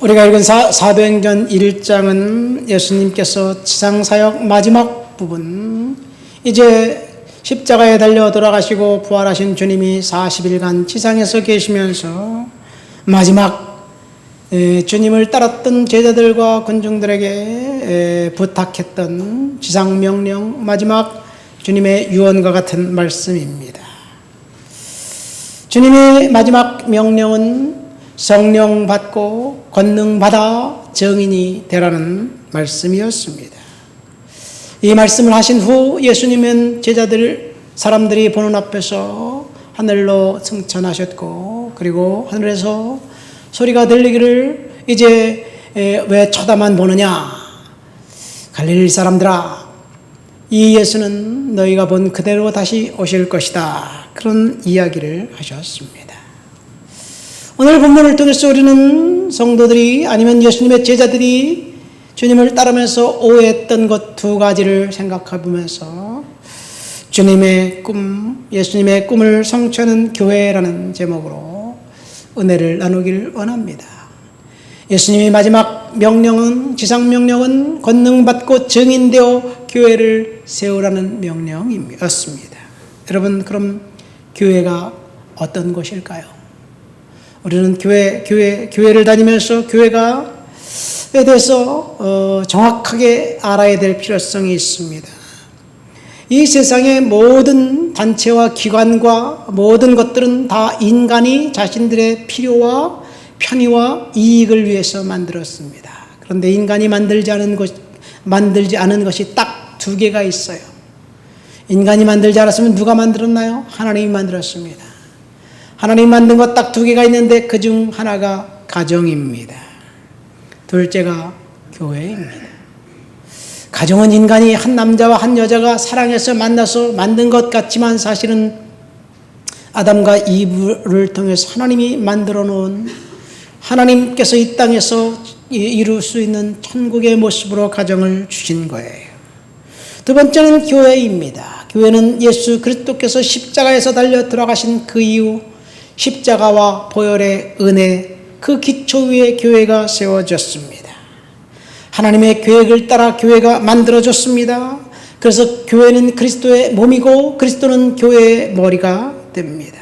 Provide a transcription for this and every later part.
우리가 읽은 사도행전 1장은 예수님께서 지상사역 마지막 부분, 이제 십자가에 달려 돌아가시고 부활하신 주님이 40일간 지상에서 계시면서 마지막 주님을 따랐던 제자들과 군중들에게 부탁했던 지상명령, 마지막 주님의 유언과 같은 말씀입니다. 주님의 마지막 명령은 성령 받고 권능 받아 증인이 되라는 말씀이었습니다. 이 말씀을 하신 후 예수님은 사람들이 보는 앞에서 하늘로 승천하셨고, 그리고 하늘에서 소리가 들리기를 이제 왜 쳐다만 보느냐, 갈릴리 사람들아, 이 예수는 너희가 본 그대로 다시 오실 것이다, 그런 이야기를 하셨습니다. 오늘 본문을 통해서 우리는 성도들이, 아니면 예수님의 제자들이 주님을 따르면서 오해했던 것 두 가지를 생각해 보면서 주님의 꿈, 예수님의 꿈을 성취하는 교회라는 제목으로 은혜를 나누길 원합니다. 예수님의 마지막 명령은, 지상명령은 권능받고 증인되어 교회를 세우라는 명령이었습니다. 여러분, 그럼 교회가 어떤 곳일까요? 우리는 교회를 다니면서 교회가 에 대해서 정확하게 알아야 될 필요성이 있습니다. 이 세상의 모든 단체와 기관과 모든 것들은 다 인간이 자신들의 필요와 편의와 이익을 위해서 만들었습니다. 그런데 인간이 만들지 않은 것이 딱 두 개가 있어요. 인간이 만들지 않았으면 누가 만들었나요? 하나님이 만들었습니다. 하나님이 만든 것 딱 두 개가 있는데 그중 하나가 가정입니다. 둘째가 교회입니다. 가정은 인간이 한 남자와 한 여자가 사랑해서 만나서 만든 것 같지만 사실은 아담과 이브를 통해서 하나님이 만들어 놓은, 하나님께서 이 땅에서 이룰 수 있는 천국의 모습으로 가정을 주신 거예요. 두 번째는 교회입니다. 교회는 예수 그리스도께서 십자가에서 달려 돌아가신 그 이후 십자가와 보혈의 은혜, 그 기초 위에 교회가 세워졌습니다. 하나님의 계획을 따라 교회가 만들어졌습니다. 그래서 교회는 그리스도의 몸이고 그리스도는 교회의 머리가 됩니다.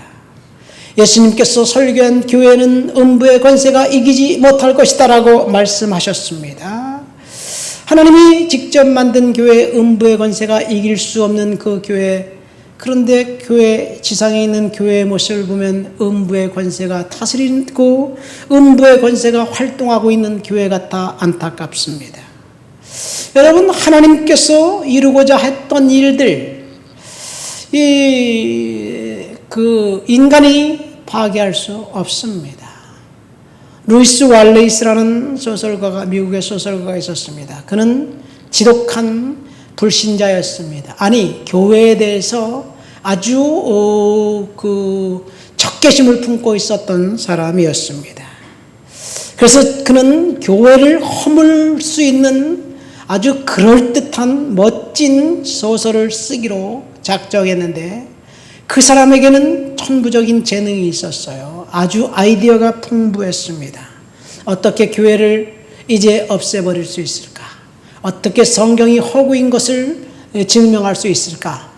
예수님께서 설교한 교회는 음부의 권세가 이기지 못할 것이다 라고 말씀하셨습니다. 하나님이 직접 만든 교회, 음부의 권세가 이길 수 없는 그 교회, 그런데 교회, 지상에 있는 교회의 모습을 보면 음부의 권세가 다스리고 음부의 권세가 활동하고 있는 교회 같아 안타깝습니다. 여러분, 하나님께서 이루고자 했던 일들, 인간이 파괴할 수 없습니다. 루이스 왈레이스라는 소설가가, 미국의 소설가가 있었습니다. 그는 지독한 불신자였습니다. 아니, 교회에 대해서 아주 적개심을 품고 있었던 사람이었습니다. 그래서 그는 교회를 허물 수 있는 아주 그럴듯한 멋진 소설을 쓰기로 작정했는데, 그 사람에게는 천부적인 재능이 있었어요. 아주 아이디어가 풍부했습니다. 어떻게 교회를 이제 없애버릴 수 있을까? 어떻게 성경이 허구인 것을 증명할 수 있을까?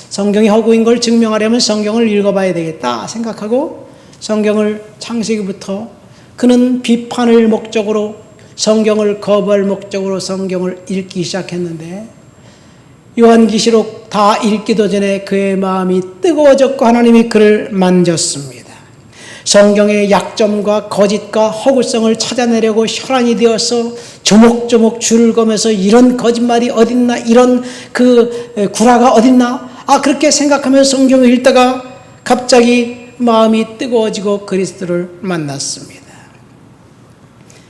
성경이 허구인 걸 증명하려면 성경을 읽어봐야 되겠다 생각하고 성경을 창세기부터, 그는 비판을 목적으로, 성경을 거부할 목적으로 성경을 읽기 시작했는데, 요한계시록 다 읽기도 전에 그의 마음이 뜨거워졌고 하나님이 그를 만졌습니다. 성경의 약점과 거짓과 허구성을 찾아내려고 혈안이 되어서 조목조목 줄을 거면서 이런 거짓말이 어딨나, 이런 구라가 어딨나, 그렇게 생각하면서 성경을 읽다가 갑자기 마음이 뜨거워지고 그리스도를 만났습니다.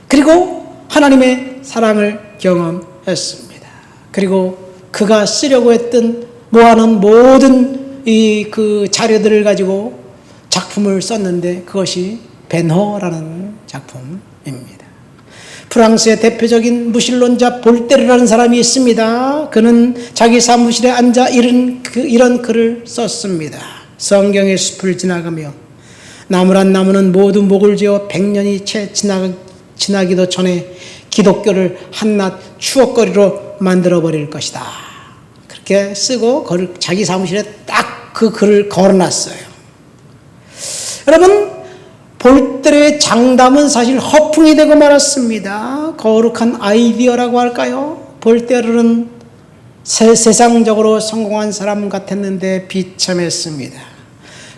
그리고 하나님의 사랑을 경험했습니다. 그리고 그가 쓰려고 했던 모아놓은 모든 그 자료들을 가지고 작품을 썼는데 그것이 벤허라는 작품입니다. 프랑스의 대표적인 무신론자 볼테르라는 사람이 있습니다. 그는 자기 사무실에 앉아 이런 글을 썼습니다. 성경의 숲을 지나가며 나무란 나무는 모두 목을 지어 100년이 채 지나기도 전에 기독교를 한낱 추억거리로 만들어버릴 것이다. 그렇게 쓰고 자기 사무실에 딱 그 글을 걸어놨어요. 여러분, 볼테르의 장담은 사실 허풍이 되고 말았습니다. 거룩한 아이디어라고 할까요? 볼테르는 세상적으로 성공한 사람 같았는데 비참했습니다.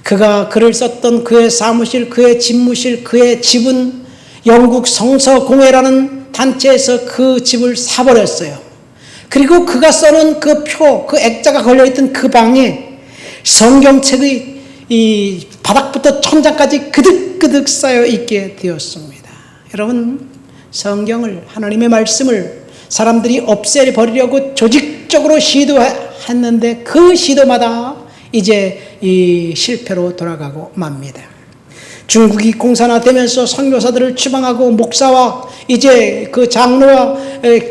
그가 글을 썼던 그의 사무실, 그의 집무실, 그의 집은 영국 성서공회라는 단체에서 그 집을 사버렸어요. 그리고 그가 써놓은 그 표, 그 액자가 걸려있던 그 방에 성경책의 이 바닥부터 천장까지 그득그득 쌓여 있게 되었습니다. 여러분, 성경을, 하나님의 말씀을 사람들이 없애버리려고 조직적으로 시도했는데 그 시도마다 이제 이 실패로 돌아가고 맙니다. 중국이 공산화되면서 선교사들을 추방하고 목사와 이제 그 장로와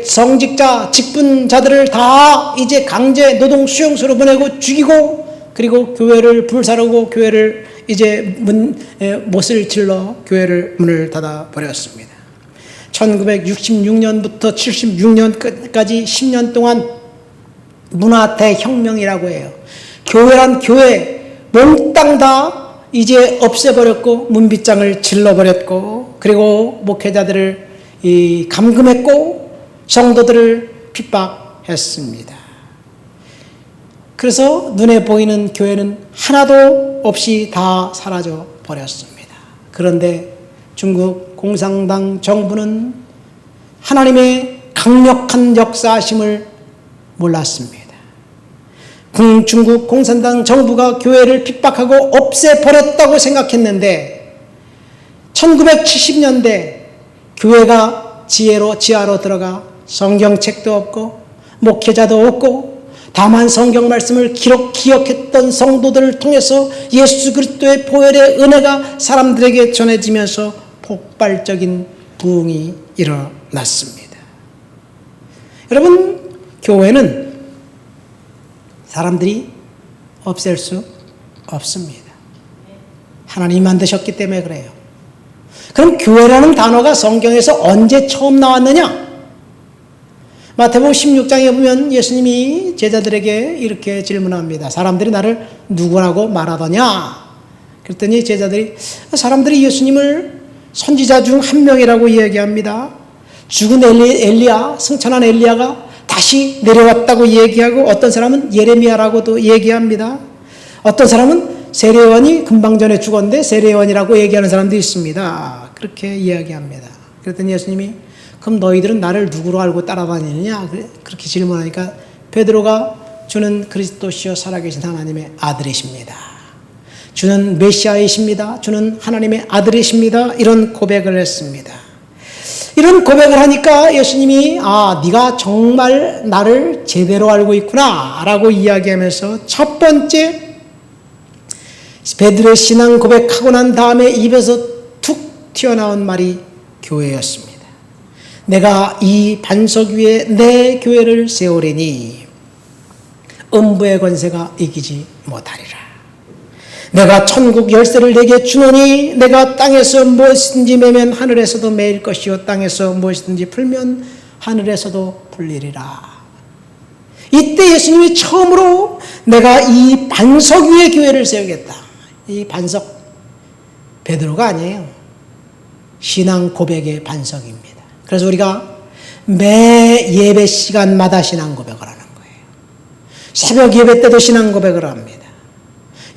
성직자, 직분자들을 다 이제 강제 노동 수용소로 보내고 죽이고, 그리고 교회를 불사르고 교회를 이제 못을 질러 교회를 문을 닫아 버렸습니다. 1966년부터 76년까지 10년 동안 문화 대혁명이라고 해요. 교회란 교회 몽땅 다 이제 없애버렸고 문빗장을 질러버렸고, 그리고 목회자들을 감금했고 성도들을 핍박했습니다. 그래서 눈에 보이는 교회는 하나도 없이 다 사라져 버렸습니다. 그런데 중국 공산당 정부는 하나님의 강력한 역사하심을 몰랐습니다. 중국 공산당 정부가 교회를 핍박하고 없애버렸다고 생각했는데 1970년대 교회가 지하로 들어가 성경책도 없고 목회자도 없고, 다만 성경 말씀을 기억했던 성도들을 통해서 예수 그리스도의 보혈의 은혜가 사람들에게 전해지면서 폭발적인 부흥이 일어났습니다. 여러분, 교회는 사람들이 없앨 수 없습니다. 하나님이 만드셨기 때문에 그래요. 그럼 교회라는 단어가 성경에서 언제 처음 나왔느냐? 마태복음 16장에 보면 예수님이 제자들에게 이렇게 질문합니다. 사람들이 나를 누구라고 말하더냐? 그랬더니 제자들이, 사람들이 예수님을 선지자 중 한 명이라고 이야기합니다. 죽은 엘리야, 승천한 엘리야가 다시 내려왔다고 얘기하고, 어떤 사람은 예레미야라고도 얘기합니다. 어떤 사람은 세례요한이 금방 전에 죽었는데 세례요한이라고 얘기하는 사람도 있습니다. 그렇게 이야기합니다. 그랬더니 예수님이, 그럼 너희들은 나를 누구로 알고 따라다니느냐? 그렇게 질문하니까 베드로가, 주는 그리스도시요 살아계신 하나님의 아들이십니다. 주는 메시아이십니다. 주는 하나님의 아들이십니다. 이런 고백을 했습니다. 이런 고백을 하니까 예수님이, 네가 정말 나를 제대로 알고 있구나 라고 이야기하면서 첫 번째 베드로의 신앙 고백하고 난 다음에 입에서 툭 튀어나온 말이 교회였습니다. 내가 이 반석 위에 내 교회를 세우리니 음부의 권세가 이기지 못하리라. 내가 천국 열쇠를 내게 주노니 내가 땅에서 무엇이든지 매면 하늘에서도 매일 것이요 땅에서 무엇이든지 풀면 하늘에서도 풀리리라. 이때 예수님이 처음으로 내가 이 반석 위에 교회를 세우겠다. 이 반석 베드로가 아니에요. 신앙 고백의 반석입니다. 그래서 우리가 매 예배 시간마다 신앙 고백을 하는 거예요. 새벽 예배 때도 신앙 고백을 합니다.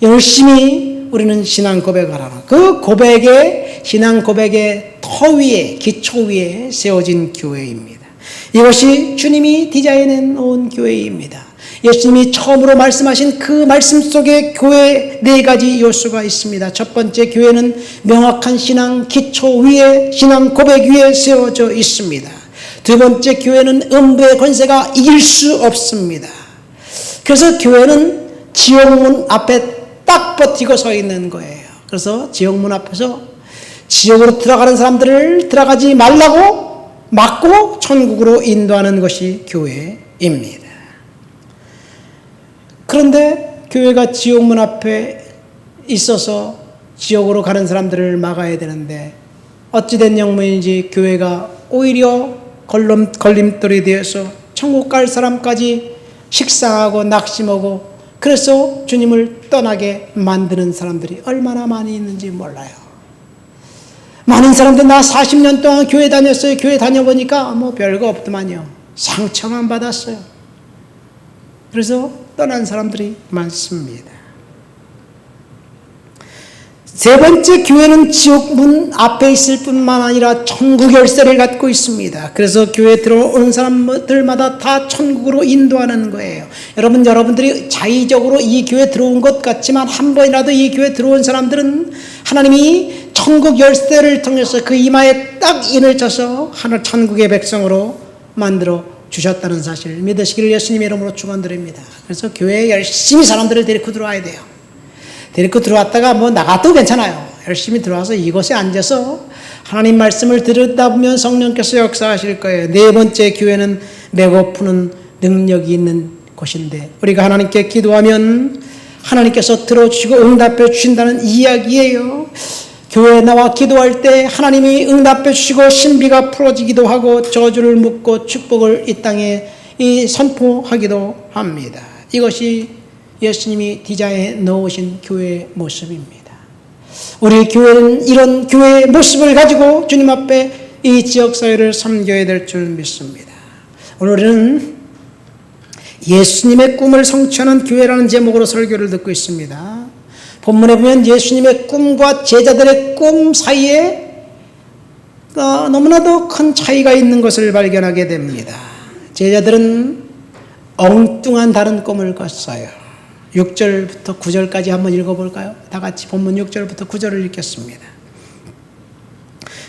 열심히 우리는 신앙 고백을 하는, 그 고백의, 신앙 고백의 터 위에, 기초 위에 세워진 교회입니다. 이것이 주님이 디자인해 놓은 교회입니다. 예수님이 처음으로 말씀하신 그 말씀 속에 교회 네 가지 요소가 있습니다. 첫 번째, 교회는 명확한 신앙 기초 위에, 신앙 고백 위에 세워져 있습니다. 두 번째, 교회는 음부의 권세가 이길 수 없습니다. 그래서 교회는 지옥문 앞에 딱 버티고 서 있는 거예요. 그래서 지옥문 앞에서 지옥으로 들어가는 사람들을 들어가지 말라고 막고 천국으로 인도하는 것이 교회입니다. 그런데 교회가 지옥문 앞에 있어서 지옥으로 가는 사람들을 막아야 되는데 어찌된 영문인지 교회가 오히려 걸림돌이 되어서 천국 갈 사람까지 식상하고 낙심하고 그래서 주님을 떠나게 만드는 사람들이 얼마나 많이 있는지 몰라요. 많은 사람들 나 40년 동안 교회 다녔어요. 교회 다녀보니까 뭐 별거 없더만요. 상처만 받았어요. 그래서 떠난 사람들이 많습니다. 세 번째, 교회는 지옥 문 앞에 있을 뿐만 아니라 천국 열쇠를 갖고 있습니다. 그래서 교회에 들어오는 사람들마다 다 천국으로 인도하는 거예요. 여러분들이 자의적으로 이 교회에 들어온 것 같지만 한 번이라도 이 교회에 들어온 사람들은 하나님이 천국 열쇠를 통해서 그 이마에 딱 인을 쳐서 하늘 천국의 백성으로 만들어 주셨다는 사실을 믿으시기를 예수님의 이름으로 축원드립니다. 그래서 교회에 열심히 사람들을 데리고 들어와야 돼요. 데리고 들어왔다가 뭐 나가도 괜찮아요. 열심히 들어와서 이곳에 앉아서 하나님 말씀을 들으다 보면 성령께서 역사하실 거예요. 네 번째, 교회는 배고프는 능력이 있는 곳인데 우리가 하나님께 기도하면 하나님께서 들어주시고 응답해 주신다는 이야기예요. 교회에 나와 기도할 때 하나님이 응답해 주시고 신비가 풀어지기도 하고 저주를 묻고 축복을 이 땅에 선포하기도 합니다. 이것이 예수님이 디자인해 넣으신 교회의 모습입니다. 우리 교회는 이런 교회의 모습을 가지고 주님 앞에 이 지역사회를 섬겨야 될 줄 믿습니다. 오늘은 예수님의 꿈을 성취하는 교회라는 제목으로 설교를 듣고 있습니다. 본문에 보면 예수님의 꿈과 제자들의 꿈 사이에 너무나도 큰 차이가 있는 것을 발견하게 됩니다. 제자들은 엉뚱한 다른 꿈을 꿨어요. 6절부터 9절까지 한번 읽어볼까요? 다 같이 본문 6절부터 9절을 읽겠습니다.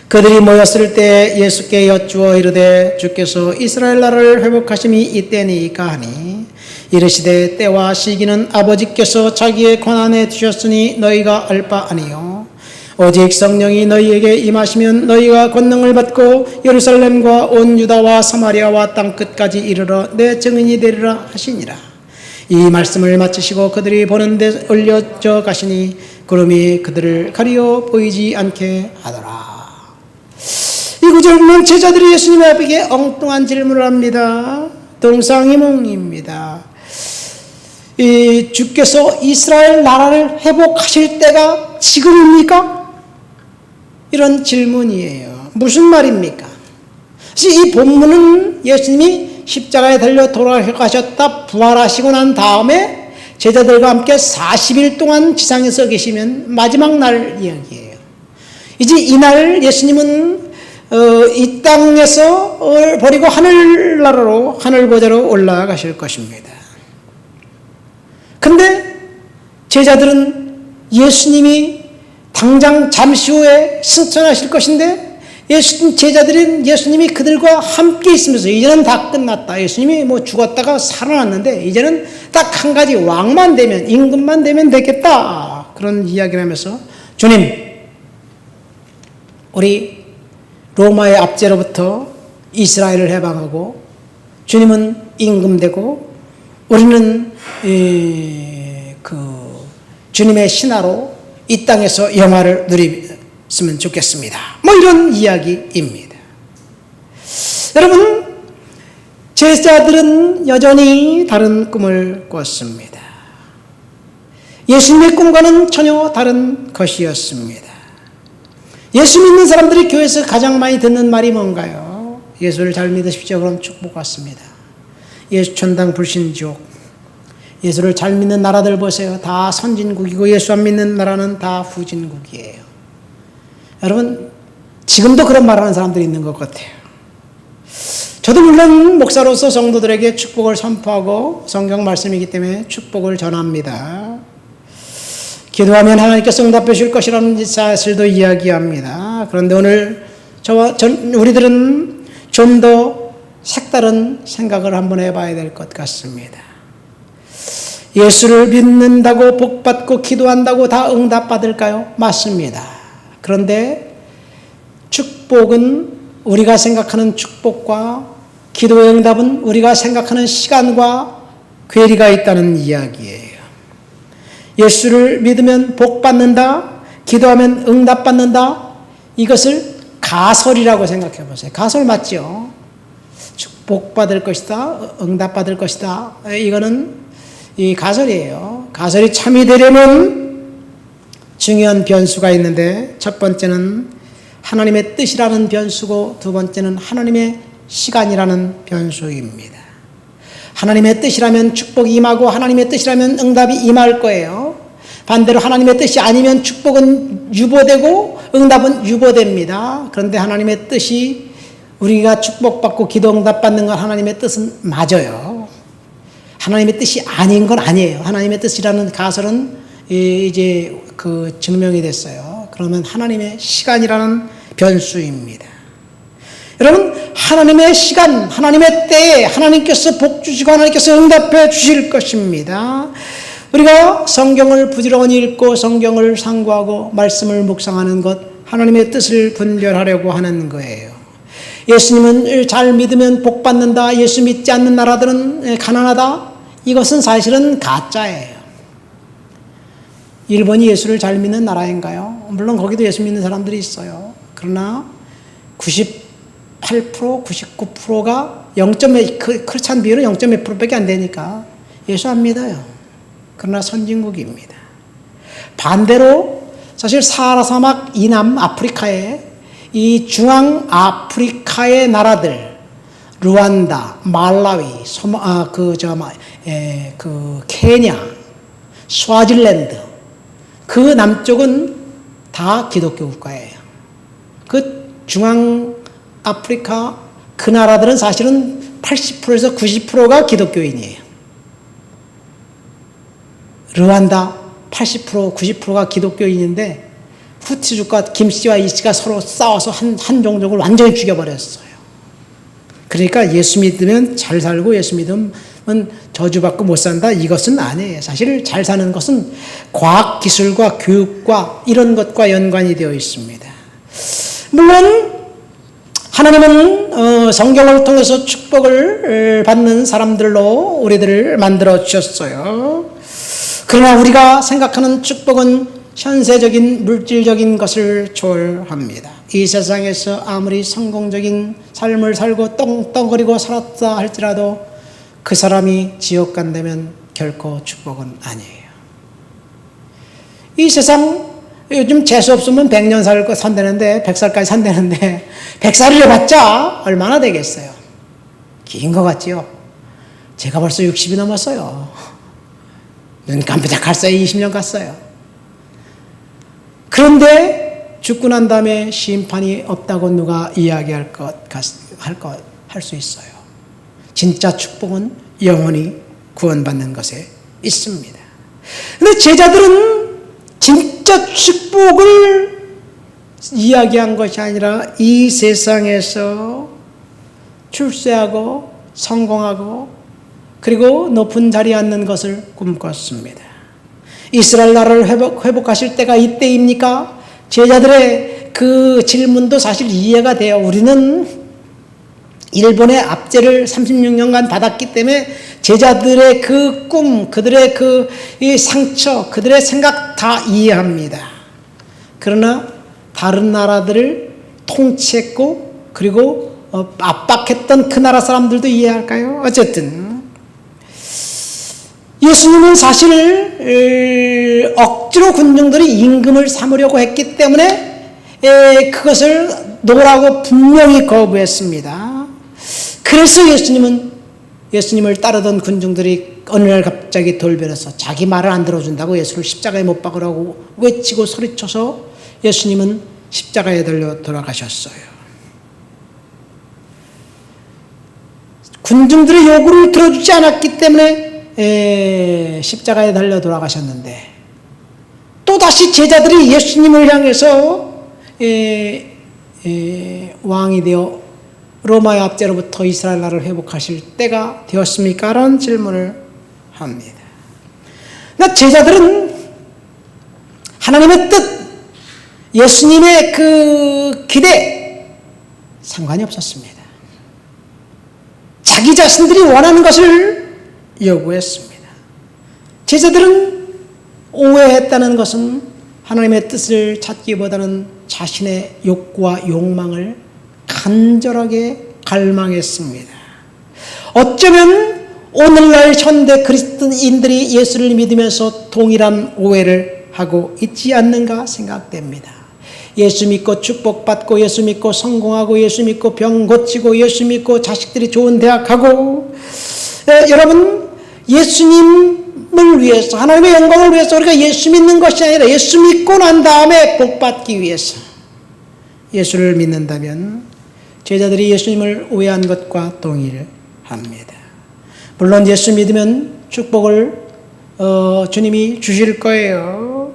그들이 모였을 때 예수께 여쭈어 이르되 주께서 이스라엘 나라를 회복하심이 이때니까 하니 이르시되 때와 시기는 아버지께서 자기의 권한에 두셨으니 너희가 알 바 아니요 오직 성령이 너희에게 임하시면 너희가 권능을 받고 예루살렘과 온 유다와 사마리아와 땅끝까지 이르러 내 증인이 되리라 하시니라. 이 말씀을 마치시고 그들이 보는 데 올려져 가시니 구름이 그들을 가리어 보이지 않게 하더라. 이 구절 보면 제자들이 예수님 앞에 엉뚱한 질문을 합니다. 동상이몽입니다. 이 주께서 이스라엘 나라를 회복하실 때가 지금입니까? 이런 질문이에요. 무슨 말입니까? 이 본문은 예수님이 십자가에 달려 돌아가셨다 부활하시고 난 다음에 제자들과 함께 40일 동안 지상에서 계시면 마지막 날 이야기예요. 이제 이날 예수님은 이 땅에서 버리고 하늘나라로 하늘보좌로 올라가실 것입니다. 근데 제자들은 예수님이 당장 잠시 후에 승천하실 것인데 제자들은 예수님이 그들과 함께 있으면서 이제는 다 끝났다. 예수님이 뭐 죽었다가 살아났는데 이제는 딱 한 가지 왕만 되면 임금만 되면 되겠다. 그런 이야기를 하면서 주님 우리 로마의 압제로부터 이스라엘을 해방하고 주님은 임금되고 우리는 주님의 신하로 이 땅에서 영화를 누리면 좋겠습니다. 뭐 이런 이야기입니다. 여러분, 제자들은 여전히 다른 꿈을 꿨습니다. 예수님의 꿈과는 전혀 다른 것이었습니다. 예수 믿는 사람들이 교회에서 가장 많이 듣는 말이 뭔가요? 예수를 잘 믿으십시오. 그럼 축복 받습니다. 예수 천당 불신지옥. 예수를 잘 믿는 나라들 보세요. 다 선진국이고 예수 안 믿는 나라는 다 후진국이에요. 여러분, 지금도 그런 말하는 사람들이 있는 것 같아요. 저도 물론 목사로서 성도들에게 축복을 선포하고 성경 말씀이기 때문에 축복을 전합니다. 기도하면 하나님께서 응답해 주실 것이라는 사실도 이야기합니다. 그런데 오늘 우리들은 좀 더 색다른 생각을 한번 해봐야 될 것 같습니다. 예수를 믿는다고 복받고 기도한다고 다 응답받을까요? 맞습니다. 그런데 축복은 우리가 생각하는 축복과 기도의 응답은 우리가 생각하는 시간과 괴리가 있다는 이야기예요. 예수를 믿으면 복받는다, 기도하면 응답받는다, 이것을 가설이라고 생각해 보세요. 가설 맞죠? 축복받을 것이다, 응답받을 것이다. 이거는 이 가설이에요. 가설이 참이 되려면 중요한 변수가 있는데, 첫 번째는 하나님의 뜻이라는 변수고, 두 번째는 하나님의 시간이라는 변수입니다. 하나님의 뜻이라면 축복이 임하고, 하나님의 뜻이라면 응답이 임할 거예요. 반대로 하나님의 뜻이 아니면 축복은 유보되고 응답은 유보됩니다. 그런데 하나님의 뜻이, 우리가 축복받고 기도 응답 받는 건 하나님의 뜻은 맞아요. 하나님의 뜻이 아닌 건 아니에요. 하나님의 뜻이라는 가설은 이제 증명이 됐어요. 그러면 하나님의 시간이라는 변수입니다. 여러분, 하나님의 시간, 하나님의 때에 하나님께서 복 주시고 하나님께서 응답해 주실 것입니다. 우리가 성경을 부지런히 읽고 성경을 상고하고 말씀을 묵상하는 것, 하나님의 뜻을 분별하려고 하는 거예요. 예수님은 잘 믿으면 복 받는다, 예수 믿지 않는 나라들은 가난하다, 이것은 사실은 가짜예요. 일본이 예수를 잘 믿는 나라인가요? 물론 거기도 예수 믿는 사람들이 있어요. 그러나 98%, 99%가 0.몇, 크리스찬 비율은 0.몇 %밖에 안 되니까 예수 안 믿어요. 그러나 선진국입니다. 반대로 사실 사하라 사막 이남 아프리카에, 이 중앙 아프리카의 나라들, 루안다, 말라위, 케냐, 스와질랜드, 그 남쪽은 다 기독교 국가예요. 그 중앙 아프리카 그 나라들은 사실은 80%에서 90%가 기독교인이에요. 르완다 80%, 90%가 기독교인인데 후티족과 김씨와 이씨가 서로 싸워서 한 종족을 완전히 죽여버렸어요. 그러니까 예수 믿으면 잘 살고 예수 믿으면 저주받고 못 산다, 이것은 아니에요. 사실 잘 사는 것은 과학 기술과 교육과 이런 것과 연관이 되어 있습니다. 물론 하나님은 성경을 통해서 축복을 받는 사람들로 우리들을 만들어 주셨어요. 그러나 우리가 생각하는 축복은 현세적인 물질적인 것을 초월합니다. 이 세상에서 아무리 성공적인 삶을 살고 떵떵거리고 살았다 할지라도 그 사람이 지옥 간다면 결코 축복은 아니에요. 이 세상 요즘 재수 없으면 100년 산다는데, 100살까지 산다는데 100살을 해봤자 얼마나 되겠어요? 긴 것 같지요? 제가 벌써 60이 넘었어요. 눈 깜짝할 사이에 20년 갔어요. 그런데 죽고 난 다음에 심판이 없다고 누가 이야기할 할 수 있어요. 진짜 축복은 영원히 구원받는 것에 있습니다. 그런데 제자들은 진짜 축복을 이야기한 것이 아니라 이 세상에서 출세하고 성공하고 그리고 높은 자리에 앉는 것을 꿈꿨습니다. 이스라엘 나라를 회복하실 때가 이때입니까? 제자들의 그 질문도 사실 이해가 돼요. 우리는 일본의 압제를 36년간 받았기 때문에 제자들의 그 꿈, 그들의 그 상처, 그들의 생각 다 이해합니다. 그러나 다른 나라들을 통치했고 그리고 압박했던 그 나라 사람들도 이해할까요? 어쨌든 예수님은 사실 억지로 군중들이 임금을 삼으려고 했기 때문에 그것을 놓으라고 분명히 거부했습니다. 그래서 예수님을 따르던 군중들이 어느 날 갑자기 돌변해서 자기 말을 안 들어준다고 예수를 십자가에 못 박으라고 외치고 소리쳐서 예수님은 십자가에 달려 돌아가셨어요. 군중들의 요구를 들어주지 않았기 때문에 십자가에 달려 돌아가셨는데, 또다시 제자들이 예수님을 향해서 왕이 되어 로마의 압제로부터 이스라엘 나라를 회복하실 때가 되었습니까? 라는 질문을 합니다. 제자들은 하나님의 뜻, 예수님의 그 기대 상관이 없었습니다. 자기 자신들이 원하는 것을 요구했습니다. 제자들은 오해했다는 것은 하나님의 뜻을 찾기보다는 자신의 욕구와 욕망을 간절하게 갈망했습니다. 어쩌면 오늘날 현대 그리스도인들이 예수를 믿으면서 동일한 오해를 하고 있지 않는가 생각됩니다. 예수 믿고 축복받고, 예수 믿고 성공하고, 예수 믿고 병 고치고, 예수 믿고 자식들이 좋은 대학 가고, 여러분, 예수님을 위해서, 하나님의 영광을 위해서 우리가 예수 믿는 것이 아니라 예수 믿고 난 다음에 복받기 위해서 예수를 믿는다면 제자들이 예수님을 오해한 것과 동일합니다. 물론 예수 믿으면 축복을 주님이 주실 거예요.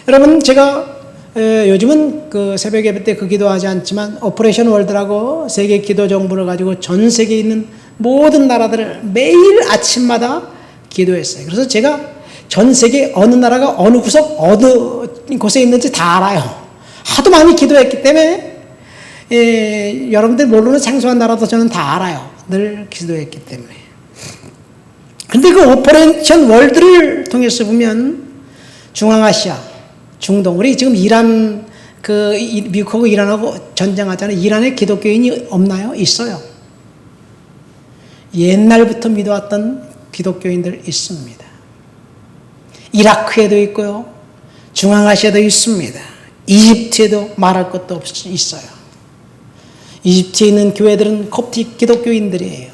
여러분, 제가 요즘은 그 새벽 예배 때 그 기도하지 않지만 오퍼레이션 월드라고 세계 기도 정부를 가지고 전 세계에 있는 모든 나라들을 매일 아침마다 기도했어요. 그래서 제가 전 세계 어느 나라가 어느 구석 어느 곳에 있는지 다 알아요. 하도 많이 기도했기 때문에 여러분들 모르는 생소한 나라도 저는 다 알아요. 늘 기도했기 때문에. 근데 그 오퍼레이션 월드를 통해서 보면 중앙아시아, 중동, 우리 지금 이란, 미국하고 이란하고 전쟁하잖아요. 이란에 기독교인이 없나요? 있어요. 옛날부터 믿어왔던 기독교인들 있습니다. 이라크에도 있고요. 중앙아시아도 있습니다. 이집트에도 말할 것도 없이 있어요. 이집트에 있는 교회들은 콥틱 기독교인들이에요.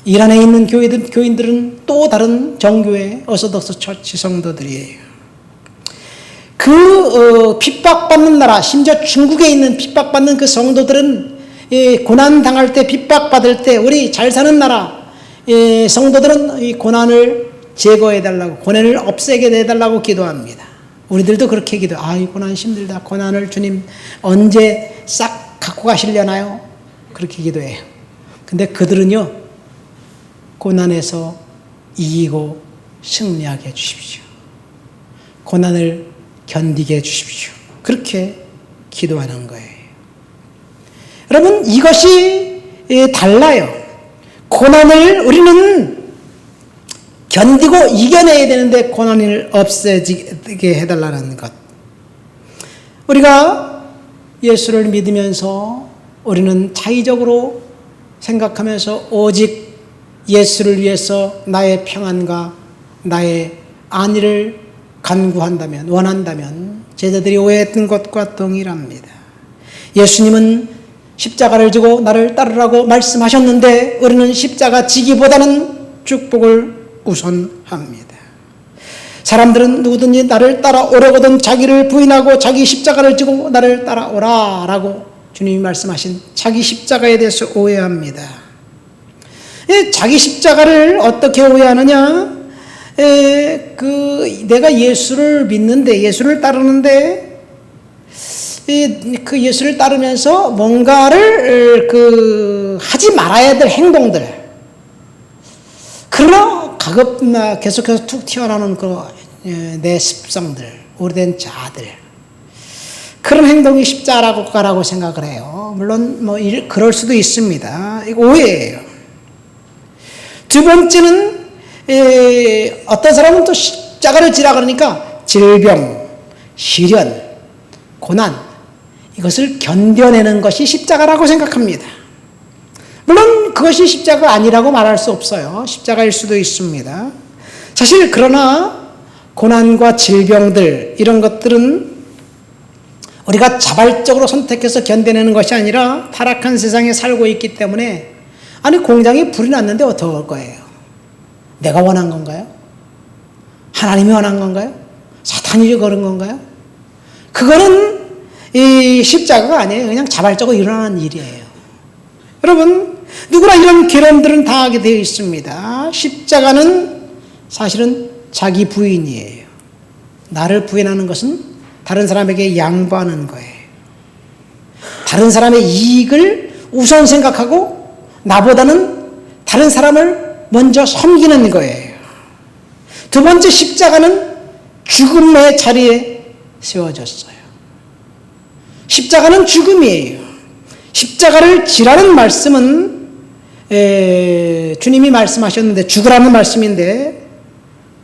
이란에 있는 교인들은 또 다른 정교회 어소독스 처치 성도들이에요. 핍박받는 나라, 심지어 중국에 있는 핍박받는 그 성도들은 고난당할 때, 핍박받을 때, 우리 잘 사는 나라 성도들은 이 고난을 제거해달라고, 고난을 없애게 해달라고 기도합니다. 우리들도 그렇게 이 고난 힘들다. 고난을 주님 언제 싹 갖고 가시려나요? 그렇게 기도해요. 근데 그들은요, 고난에서 이기고 승리하게 해주십시오. 고난을 견디게 해주십시오. 그렇게 기도하는 거예요. 여러분, 이것이 달라요. 고난을 우리는 견디고 이겨내야 되는데 고난을 없애지게 해달라는 것. 우리가 예수를 믿으면서 우리는 자의적으로 생각하면서 오직 예수를 위해서 나의 평안과 나의 안위를 간구한다면, 원한다면 제자들이 오해했던 것과 동일합니다. 예수님은 십자가를 지고 나를 따르라고 말씀하셨는데 우리는 십자가 지기보다는 축복을 우선합니다. 사람들은 누구든지 나를 따라오려거든 자기를 부인하고 자기 십자가를 지고 나를 따라오라 라고 주님이 말씀하신 자기 십자가에 대해서 오해합니다. 자기 십자가를 어떻게 오해하느냐? 내가 예수를 믿는데, 예수를 따르는데, 그 예수를 따르면서 뭔가를 하지 말아야 될 행동들, 그러나 가급나 계속해서 툭 튀어나오는 내 습성들, 오래된 자들, 그런 행동이 십자가라고 생각을 해요. 물론 그럴 수도 있습니다. 이거 오해예요. 두 번째는 어떤 사람은 또 십자가를 지라 그러니까 질병, 시련, 고난, 이것을 견뎌내는 것이 십자가라고 생각합니다. 물론 그것이 십자가 아니라고 말할 수 없어요. 십자가일 수도 있습니다. 사실 그러나 고난과 질병들, 이런 것들은 우리가 자발적으로 선택해서 견뎌내는 것이 아니라 타락한 세상에 살고 있기 때문에, 아니 공장에 불이 났는데 어떡할 거예요? 내가 원한 건가요? 하나님이 원한 건가요? 사탄이 그런 건가요? 그거는 이 십자가가 아니에요. 그냥 자발적으로 일어나는 일이에요. 여러분, 누구나 이런 결함들은 다 하게 되어 있습니다. 십자가는 사실은 자기 부인이에요. 나를 부인하는 것은 다른 사람에게 양보하는 거예요. 다른 사람의 이익을 우선 생각하고 나보다는 다른 사람을 먼저 섬기는 거예요. 두 번째, 십자가는 죽음의 자리에 세워졌어요. 십자가는 죽음이에요. 십자가를 지라는 말씀은 주님이 말씀하셨는데, 죽으라는 말씀인데,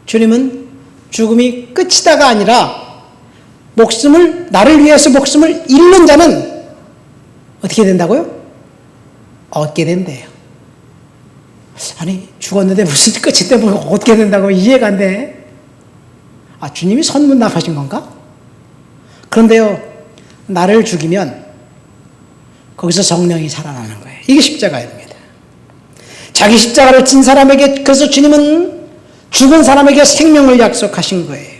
주님은 죽음이 끝이다가 아니라 나를 위해서 목숨을 잃는 자는 어떻게 된다고요? 얻게 된대요. 아니, 죽었는데 무슨 끝인데 뭐 어떻게 된다고 이해가 안 돼. 주님이 선문답하신 건가? 그런데요, 나를 죽이면 거기서 성령이 살아나는 거예요. 이게 십자가입니다. 자기 십자가를 진 사람에게, 그래서 주님은 죽은 사람에게 생명을 약속하신 거예요.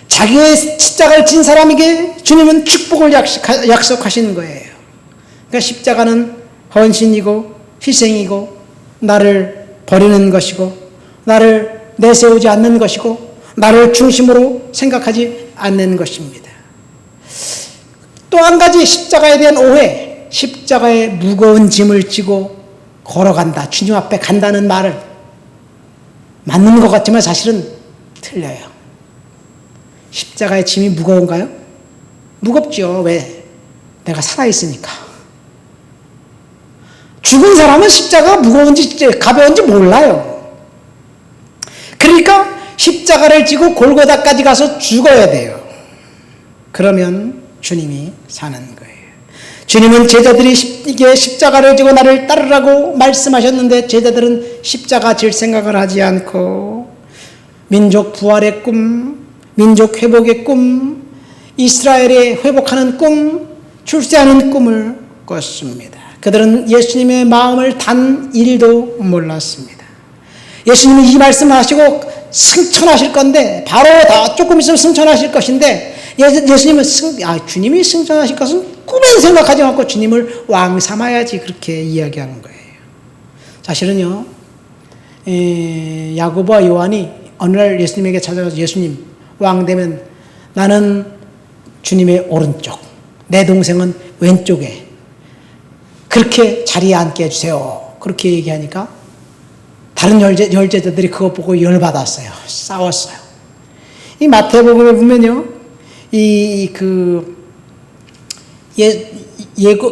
자기의 십자가를 진 사람에게 주님은 축복을 약속하신 거예요. 그러니까 십자가는 헌신이고 희생이고 나를 버리는 것이고 나를 내세우지 않는 것이고 나를 중심으로 생각하지 않는 것입니다. 또 한 가지 십자가에 대한 오해, 십자가에 무거운 짐을 지고 걸어간다, 주님 앞에 간다는 말을 맞는 것 같지만 사실은 틀려요. 십자가의 짐이 무거운가요? 무겁죠. 왜? 내가 살아있으니까. 죽은 사람은 십자가가 무거운지 가벼운지 몰라요. 그러니까 십자가를 지고 골고다까지 가서 죽어야 돼요. 그러면 주님이 사는 거예요. 주님은 제자들이 이게 십자가를 지고 나를 따르라고 말씀하셨는데 제자들은 십자가 질 생각을 하지 않고 민족 부활의 꿈, 민족 회복의 꿈, 이스라엘의 회복하는 꿈, 출세하는 꿈을 꿨습니다. 그들은 예수님의 마음을 단 1도 몰랐습니다. 예수님은 이 말씀을 하시고 승천하실 건데 바로 다 조금 있으면 승천하실 것인데 예수님은 주님이 승천하실 것은 꿈에도 생각하지 않고 주님을 왕 삼아야지 그렇게 이야기하는 거예요. 사실은요, 야고보와 요한이 어느 날 예수님에게 찾아가서 예수님 왕 되면 나는 주님의 오른쪽, 내 동생은 왼쪽에 그렇게 자리에 앉게 해주세요. 그렇게 얘기하니까 다른 열제자들이 그거 보고 열받았어요. 싸웠어요. 이 마태복음에 보면요,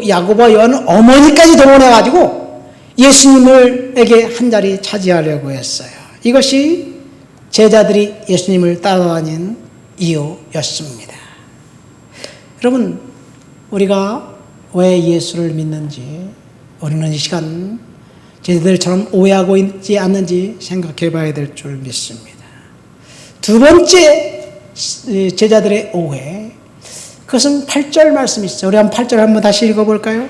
야고보와 요한은 어머니까지 동원해가지고 예수님에게 한 자리 차지하려고 했어요. 이것이 제자들이 예수님을 따라다닌 이유였습니다. 여러분, 우리가 왜 예수를 믿는지 우리는 이 시간 제자들처럼 오해하고 있지 않는지 생각해 봐야 될 줄 믿습니다. 두 번째 제자들의 오해, 그것은 8절 말씀이 있어요. 우리 한번 8절 한번 다시 읽어볼까요?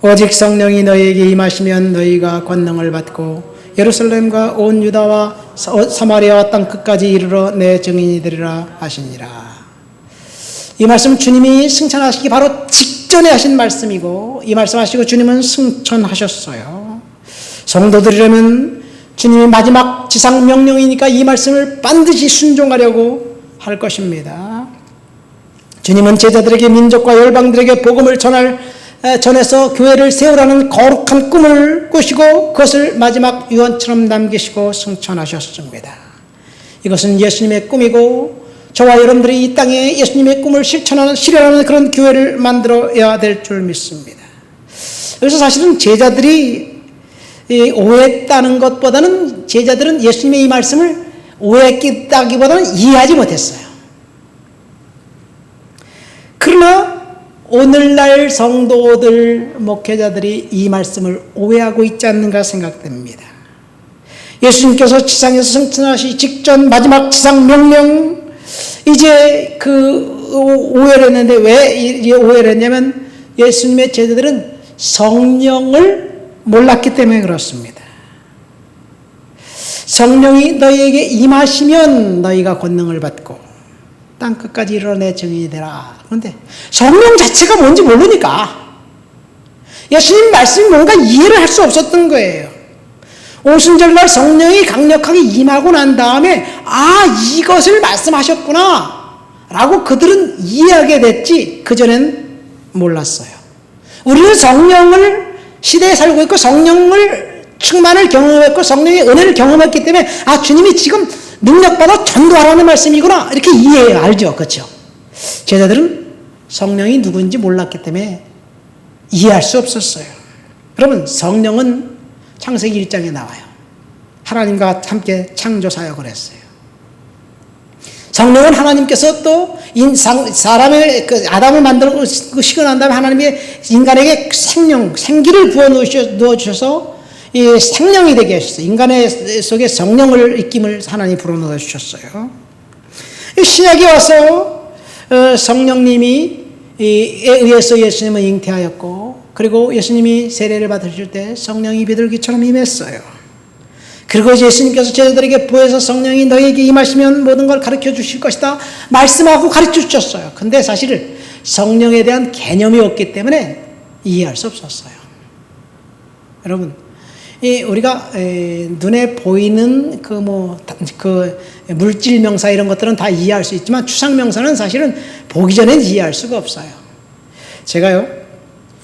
오직 성령이 너희에게 임하시면 너희가 권능을 받고 예루살렘과 온 유다와 사마리아와 땅 끝까지 이르러 내 증인이 되리라 하시니라. 이 말씀은 주님이 승천하시기 바로 직전에 하신 말씀이고 이 말씀하시고 주님은 승천하셨어요. 성도들이라면 주님이 마지막 지상 명령이니까 이 말씀을 반드시 순종하려고 할 것입니다. 주님은 제자들에게 민족과 열방들에게 복음을 전해서 교회를 세우라는 거룩한 꿈을 꾸시고 그것을 마지막 유언처럼 남기시고 승천하셨습니다. 이것은 예수님의 꿈이고 저와 여러분들이 이 땅에 예수님의 꿈을 실현하는 그런 교회를 만들어야 될 줄 믿습니다. 그래서 사실은 제자들이 오해했다는 것보다는 제자들은 예수님의 이 말씀을 오해했다기보다는 이해하지 못했어요. 그러나 오늘날 성도들, 목회자들이 이 말씀을 오해하고 있지 않는가 생각됩니다. 예수님께서 지상에서 승천하시기 직전 마지막 지상 명령, 이제 오해를 했는데 왜 이제 오해를 했냐면 예수님의 제자들은 성령을 몰랐기 때문에 그렇습니다. 성령이 너희에게 임하시면 너희가 권능을 받고 땅끝까지 이르러 내 증인이 되라. 그런데 성령 자체가 뭔지 모르니까 예수님 말씀이 뭔가 이해를 할 수 없었던 거예요. 오순절날 성령이 강력하게 임하고 난 다음에 이것을 말씀하셨구나 라고 그들은 이해하게 됐지 그전엔 몰랐어요. 우리는 성령을 시대에 살고 있고 성령을 충만을 경험했고 성령의 은혜를 경험했기 때문에 주님이 지금 능력받아 전도하라는 말씀이구나 이렇게 이해해요. 알죠? 그렇죠? 제자들은 성령이 누구인지 몰랐기 때문에 이해할 수 없었어요. 여러분, 성령은 창세기 1장에 나와요. 하나님과 함께 창조 사역을 했어요. 성령은 하나님께서 또 사람의 아담을 만들고 난 다음에 하나님의 인간에게 생기를 부어 넣어주셔서 이 생명이 되게 하셨어요. 인간의 속에 성령을 입김을 하나님이 불어 넣어 주셨어요. 신약에 와서 성령님이 의해서 예수님은 잉태하였고, 그리고 예수님이 세례를 받으실 때 성령이 비둘기처럼 임했어요. 그리고 예수님께서 제자들에게 보여서 성령이 너희에게 임하시면 모든 걸 가르쳐 주실 것이다 말씀하고 가르쳐 주셨어요. 근데 사실 성령에 대한 개념이 없기 때문에 이해할 수 없었어요. 여러분, 우리가 눈에 보이는 물질 명사 이런 것들은 다 이해할 수 있지만 추상 명사는 사실은 보기 전엔 이해할 수가 없어요. 제가요,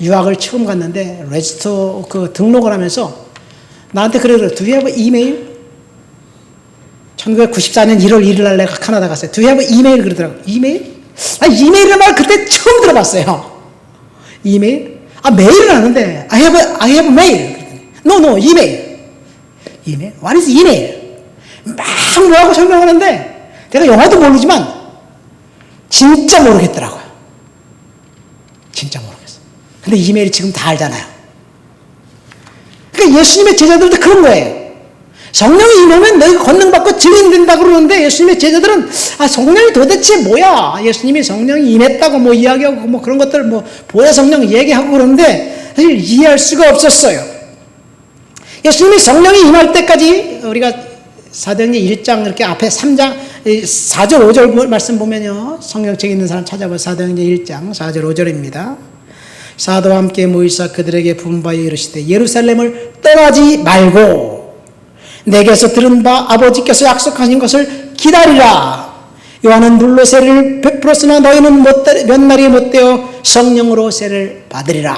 유학을 처음 갔는데 레지스터 등록을 하면서 나한테 그러더라고요. Do you have email? 1994년 1월 1일 날 내가 캐나다 갔어요. Do you have email? 그러더라고요. 이메일? 이메일이라는 말 그때 처음 들어봤어요. 이메일? 메일은 아는데 I have mail. No, 이메일. 이메일? What is email? 막 뭐라고 설명하는데 내가 영어도 모르지만 진짜 모르겠더라고요. 진짜 모르겠어요. 근데 이메일이 지금 다 알잖아요. 그러니까 예수님의 제자들도 그런 거예요. 성령이 임하면 너희가 권능받고 증인된다고 그러는데 예수님의 제자들은 성령이 도대체 뭐야? 예수님이 성령이 임했다고 이야기하고 그런 것들 보혜 성령 얘기하고 그러는데 사실 이해할 수가 없었어요. 예수님이 성령이 임할 때까지 우리가 사도행전 1장 이렇게 앞에 3장 4절 5절 말씀 보면요, 성경책 있는 사람 찾아봐. 사도행전 1장 4절 5절입니다. 사도와 함께 모이사 그들에게 분바에 이르시되 예루살렘을 떠나지 말고 내게서 들은 바 아버지께서 약속하신 것을 기다리라. 요한은 물로 세례를 베풀었으나 너희는 몇 날이 못되어 성령으로 세례를 받으리라.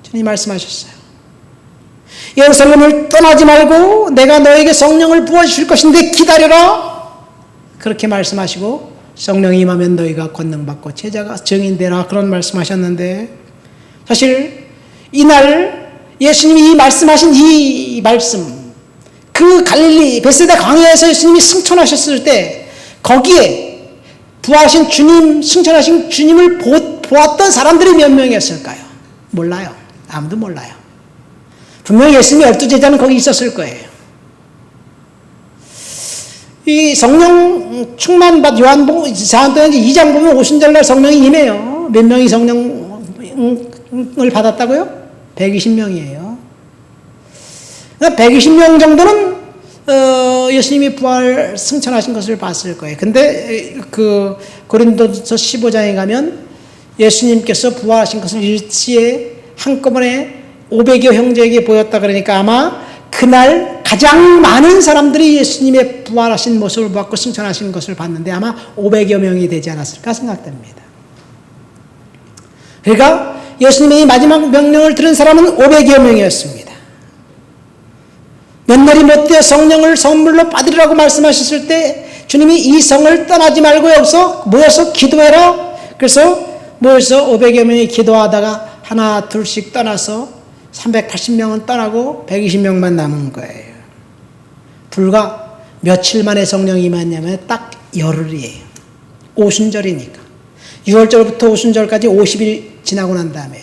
주님 말씀하셨어요. 예루살렘을 떠나지 말고 내가 너에게 성령을 부어주실 것인데 기다려라. 그렇게 말씀하시고 성령이 임하면 너희가 권능받고 제자가 증인되라. 그런 말씀하셨는데 사실 이날 예수님이 말씀하신 이 말씀, 그 갈릴리 베세다 광야에서 예수님이 승천하셨을 때 거기에 부하신 주님, 승천하신 주님을 보았던 사람들이 몇 명이었을까요? 몰라요. 아무도 몰라요. 분명히 예수님의 12제자는 거기 있었을 거예요. 이 성령 충만받 요한복음 2장 보면 오순절날 성령이 임해요. 몇 명이 성령을 받았다고요? 120명이에요. 그러니까 120명 정도는 예수님이 부활 승천하신 것을 봤을 거예요. 근데 고린도서 15장에 가면 예수님께서 부활하신 것을 일치에 한꺼번에 500여 형제에게 보였다 그러니까 아마 그날 가장 많은 사람들이 예수님의 부활하신 모습을 보았고 승천하신 것을 봤는데 아마 500여 명이 되지 않았을까 생각됩니다. 그러니까 예수님의 이 마지막 명령을 들은 사람은 500여 명이었습니다. 몇 날이 못되어 성령을 선물로 받으리라고 말씀하셨을 때 주님이 이 성을 떠나지 말고 여기서 모여서 기도해라. 그래서 모여서 500여 명이 기도하다가 하나 둘씩 떠나서 380명은 떠나고 120명만 남은 거예요. 불과 며칠 만에 성령이 임했냐면 딱 열흘이에요. 오순절이니까. 6월절부터 오순절까지 50일 지나고 난 다음에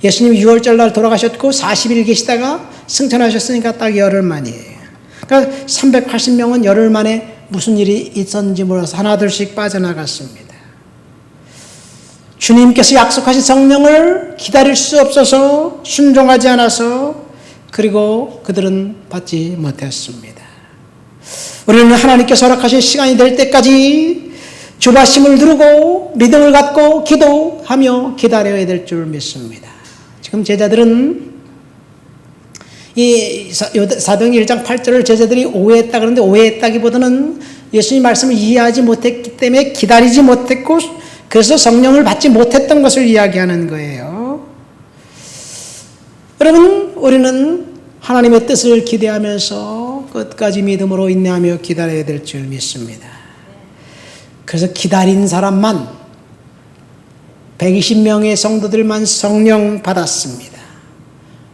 예수님이 6월절 날 돌아가셨고 40일 계시다가 승천하셨으니까 딱 열흘 만이에요. 그러니까 380명은 열흘 만에 무슨 일이 있었는지 몰라서 하나둘씩 빠져나갔습니다. 주님께서 약속하신 성령을 기다릴 수 없어서 순종하지 않아서 그리고 그들은 받지 못했습니다. 우리는 하나님께서 허락하신 시간이 될 때까지 조바심을 두르고 믿음을 갖고 기도하며 기다려야 될 줄 믿습니다. 지금 제자들은 이 사도행전 1장 8절을 제자들이 오해했다 그러는데 오해했다기보다는 예수님 말씀을 이해하지 못했기 때문에 기다리지 못했고 그래서 성령을 받지 못했던 것을 이야기하는 거예요. 여러분, 우리는 하나님의 뜻을 기대하면서 끝까지 믿음으로 인내하며 기다려야 될 줄 믿습니다. 그래서 기다린 사람만 120명의 성도들만 성령 받았습니다.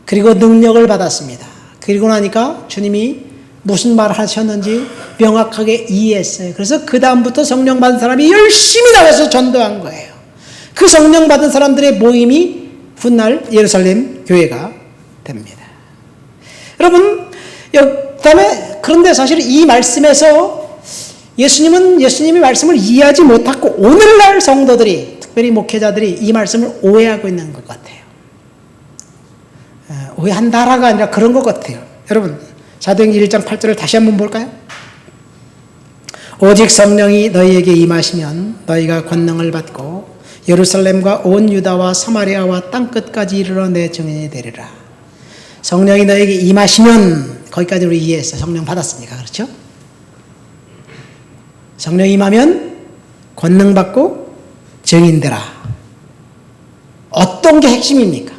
그리고 능력을 받았습니다. 그리고 나니까 주님이 무슨 말 하셨는지 명확하게 이해했어요. 그래서 그 다음부터 성령 받은 사람이 열심히 나가서 전도한 거예요. 그 성령 받은 사람들의 모임이 훗날 예루살렘 교회가 됩니다. 여러분, 그다음에 그런데 사실 이 말씀에서 예수님이 말씀을 이해하지 못하고 오늘날 성도들이, 특별히 목회자들이 이 말씀을 오해하고 있는 것 같아요. 오해한다라가 아니라 그런 것 같아요. 여러분, 사도행전 1장 8절을 다시 한번 볼까요? 오직 성령이 너희에게 임하시면 너희가 권능을 받고 예루살렘과 온 유다와 사마리아와 땅끝까지 이르러 내 증인이 되리라. 성령이 너희에게 임하시면, 거기까지 우리 이해했어요. 성령 받았으니까. 그렇죠? 성령 임하면 권능 받고 증인되라. 어떤 게 핵심입니까?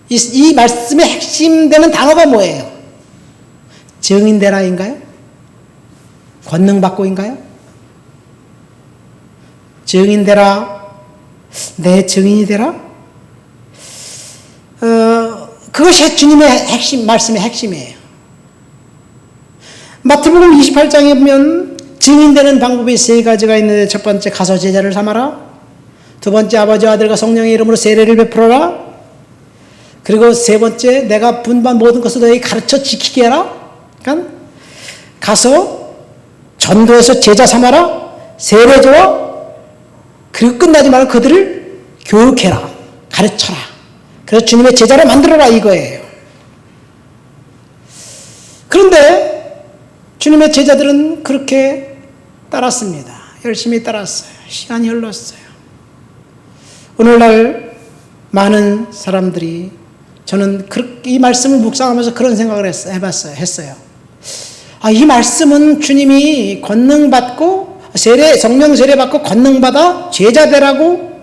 이 말씀의 핵심되는 단어가 뭐예요? 증인되라인가요? 권능 받고인가요? 증인되라, 내 증인이 되라? 그것이 주님의 핵심, 말씀의 핵심이에요. 마태복음 28장에 보면 증인되는 방법이 세 가지가 있는데, 첫 번째 가서 제자를 삼아라. 두 번째 아버지와 아들과 성령의 이름으로 세례를 베풀어라. 그리고 세 번째 내가 분반 모든 것을 너희 가르쳐 지키게 하라. 그러니까 가서 전도해서 제자 삼아라. 세례 줘. 그리고 끝나지 말고 그들을 교육해라. 가르쳐라. 그래서 주님의 제자로 만들어라, 이거예요. 그런데 주님의 제자들은 그렇게 따랐습니다. 열심히 따랐어요. 시간이 흘렀어요. 오늘날 많은 사람들이, 저는 이 말씀을 묵상하면서 그런 생각을 했어요. 이 말씀은 주님이 권능 받고 성령 세례 받고 권능 받아 제자 되라고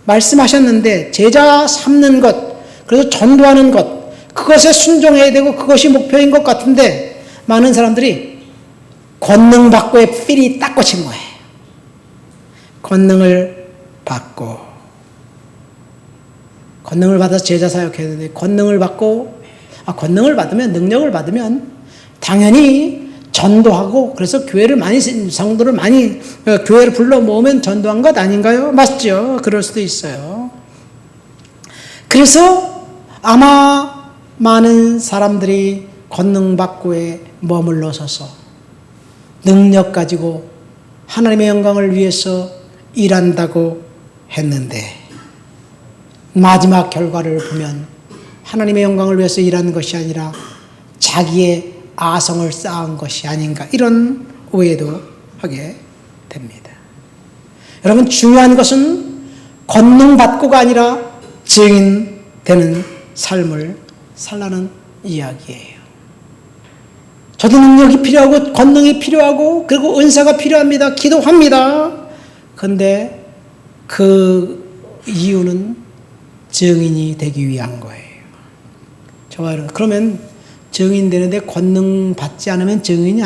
말씀하셨는데, 제자 삼는 것, 그래서 전도하는 것, 그것에 순종해야 되고 그것이 목표인 것 같은데, 많은 사람들이 권능 받고의 필이 딱 꽂힌 거예요. 권능을 받고, 권능을 받아서 제자 사역해야 되는데, 권능을 받으면, 능력을 받으면 당연히 전도하고, 그래서 성도를 많이 교회를 불러 모으면 전도한 것 아닌가요? 맞죠? 그럴 수도 있어요. 그래서 아마 많은 사람들이 권능 받고에 머물러서서 능력 가지고 하나님의 영광을 위해서 일한다고 했는데, 마지막 결과를 보면 하나님의 영광을 위해서 일하는 것이 아니라 자기의 아성을 쌓은 것이 아닌가, 이런 오해도 하게 됩니다. 여러분, 중요한 것은 권능 받고가 아니라 증인되는 삶을 살라는 이야기예요. 저도 능력이 필요하고 권능이 필요하고 그리고 은사가 필요합니다. 기도합니다. 그런데 그 이유는 증인이 되기 위한 거예요. 저와 여러분, 그러면 증인 되는데 권능 받지 않으면 증인이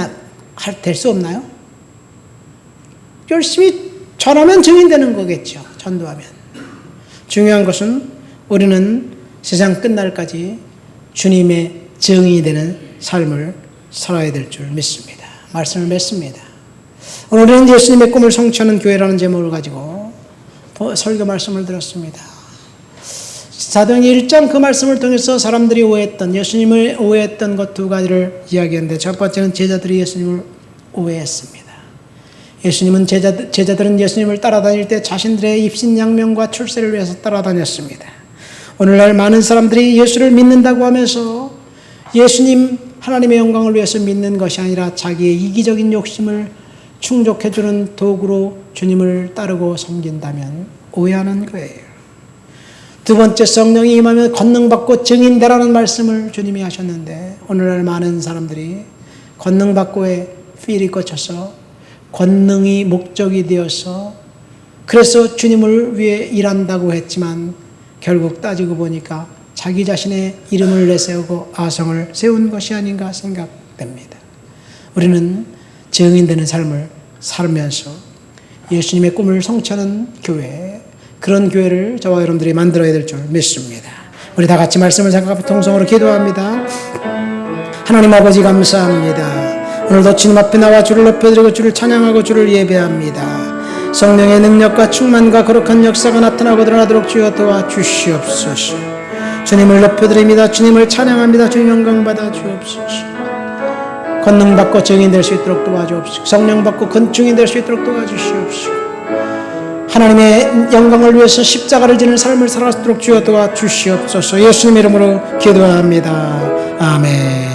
될 수 없나요? 열심히 전하면 증인 되는 거겠죠. 전도하면. 중요한 것은 우리는 세상 끝날까지 주님의 증인이 되는 삶을 살아야 될 줄 믿습니다. 말씀을 맺습니다. 오늘은 예수님의 꿈을 성취하는 교회라는 제목을 가지고 설교 말씀을 드렸습니다. 사도행전 1장 그 말씀을 통해서 사람들이 예수님을 오해했던 것 두 가지를 이야기했는데, 첫 번째는 제자들이 예수님을 오해했습니다. 제자들은 예수님을 따라다닐 때 자신들의 입신양명과 출세를 위해서 따라다녔습니다. 오늘날 많은 사람들이 예수를 믿는다고 하면서 예수님, 하나님의 영광을 위해서 믿는 것이 아니라 자기의 이기적인 욕심을 충족해주는 도구로 주님을 따르고 섬긴다면 오해하는 거예요. 두 번째, 성령이 임하면 권능받고 증인되라는 말씀을 주님이 하셨는데, 오늘날 많은 사람들이 권능받고의 필이 꽂혀서 권능이 목적이 되어서 그래서 주님을 위해 일한다고 했지만 결국 따지고 보니까 자기 자신의 이름을 내세우고 아성을 세운 것이 아닌가 생각됩니다. 우리는 증인되는 삶을 살면서 예수님의 꿈을 성취하는 교회, 그런 교회를 저와 여러분들이 만들어야 될 줄 믿습니다. 우리 다 같이 말씀을 생각하고 통성으로 기도합니다. 하나님 아버지 감사합니다. 오늘도 주님 앞에 나와 주를 높여드리고 주를 찬양하고 주를 예배합니다. 성령의 능력과 충만과 거룩한 역사가 나타나고 드러나도록 주여 도와주시옵소서. 주님을 높여드립니다. 주님을 찬양합니다. 주님 영광 받아 주옵소서. 권능받고 증인 될 수 있도록 도와주옵소서. 성령받고 건증인 될 수 있도록 도와주시옵소서. 하나님의 영광을 위해서 십자가를 지는 삶을 살아가도록 주여 도와주시옵소서. 예수님 이름으로 기도합니다. 아멘.